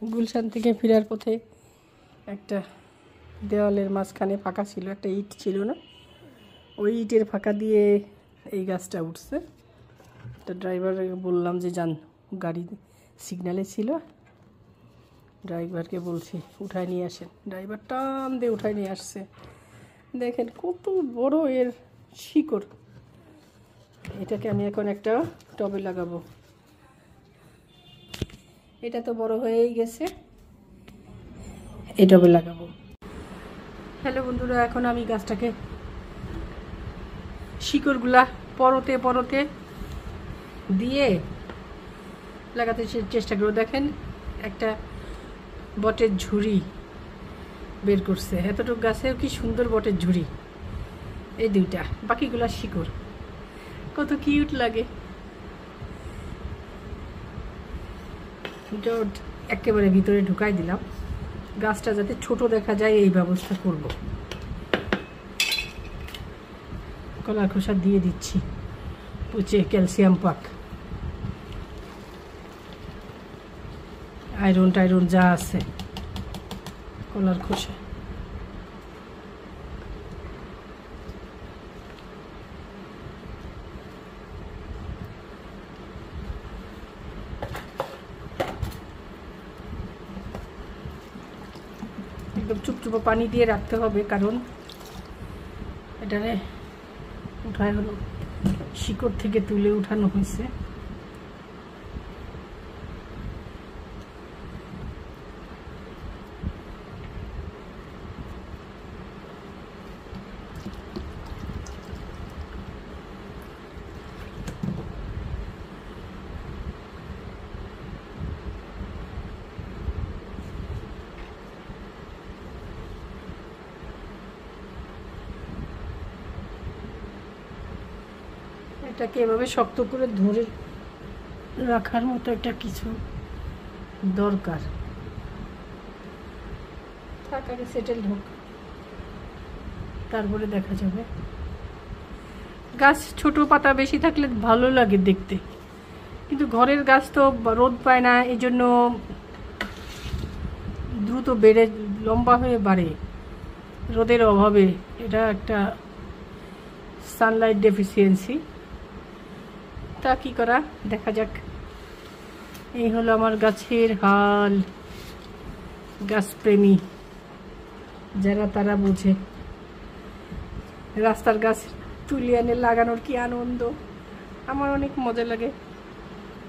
গুলশান থেকে ফেরার পথে একটা দেওয়ালের মাঝখানে ফাঁকা ছিল, একটা ইট ছিল না, ওই ইটের ফাঁকা দিয়ে এই গাছটা উঠছে। তো ড্রাইভারকে বললাম যে যান, গাড়ি সিগন্যালে ছিল, ড্রাইভারকে বলছি উঠায় নিয়ে আসেন। ড্রাইভার টান দিয়ে উঠায় নিয়ে আসছে। দেখেন কত বড় এর শিকড়। এটাকে আমি এখন একটা টবে লাগাবো। এটা তো বড় হয়েই গেছে, এই টবে লাগাবো। হ্যালো বন্ধুরা, এখন আমি গাছটাকে শিকড়গুলা পরতে পরতে দিয়ে লাগাতে চেষ্টা করব। দেখেন একটা বটের ঝুড়ি বের করছে, এতটুকু গাছেও কি সুন্দর বটের ঝুড়ি। এই দুইটা, বাকিগুলা শিকড়, কত কিউট লাগে। একেবারে ভিতরে ঢুকাই দিলাম, গাছটা যাতে ছোট দেখা যায় এই ব্যবস্থা করব। কলার খোসা দিয়ে দিচ্ছি, পচে ক্যালসিয়াম পাক, আয়রন টাইরন যা আছে কলার খোসা। একদম চুপচুপো পানি দিয়ে রাখতে হবে, কারণ এটারে উঠায় হলো শিকড় থেকে তুলে উঠানো হয়েছে। এটাকে এভাবে শক্ত করে ধরে রাখার মতো একটা কিছু দরকার। আগে সেটেল হোক, তারপরে দেখা যাবে। গাছ ছোট পাতা বেশি থাকলে ভালো লাগে দেখতে, কিন্তু ঘরের গাছ তো রোদ পায় না, এই জন্য দ্রুত বেড়ে লম্বা হয়ে বাড়ে রোদের অভাবে। এটা একটা সানলাইট ডেফিসিয়েন্সি। তা কি করা, দেখা যাক। এই হলো আমার গাছের হাল। গাছপ্রেমী যারা তারা বোঝে। রাস্তার গাছ তুলে এনে লাগানোর কি আনন্দ, আমার অনেক মজা লাগে।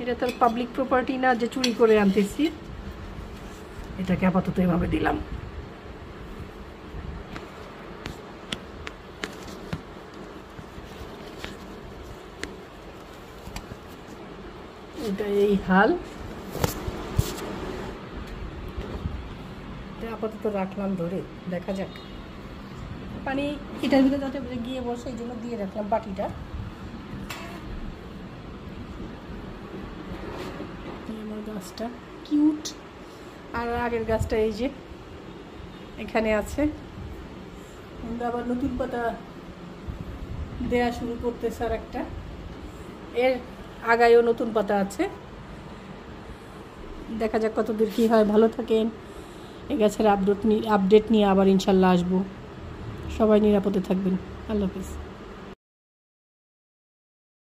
এটা তো পাবলিক প্রপার্টি না যে চুরি করে আনতেছি। এটাকে আপাতত এভাবে দিলাম। এটা এই হাল, আপাতত রাখলাম ধরে, দেখা যাক। পানি এটার ভিতরে যাতে গিয়ে বসে, এই জন্য দিয়ে রাখলাম বাটিটা। আমার গাছটা কিউট, আর আগের গাছটা এই যে এখানে আছে। আবার নতুন পাতা দেয়া শুরু করতেছে, আর একটা এর আগায়ও নতুন পাতা আছে। দেখা যাক কতদূর কী হয়। ভালো থাকেন। এই গাছের আপডেট নিয়ে আবার ইনশাল্লাহ আসবো। সবাই নিরাপদে থাকবেন। আল্লাহ হাফেজ।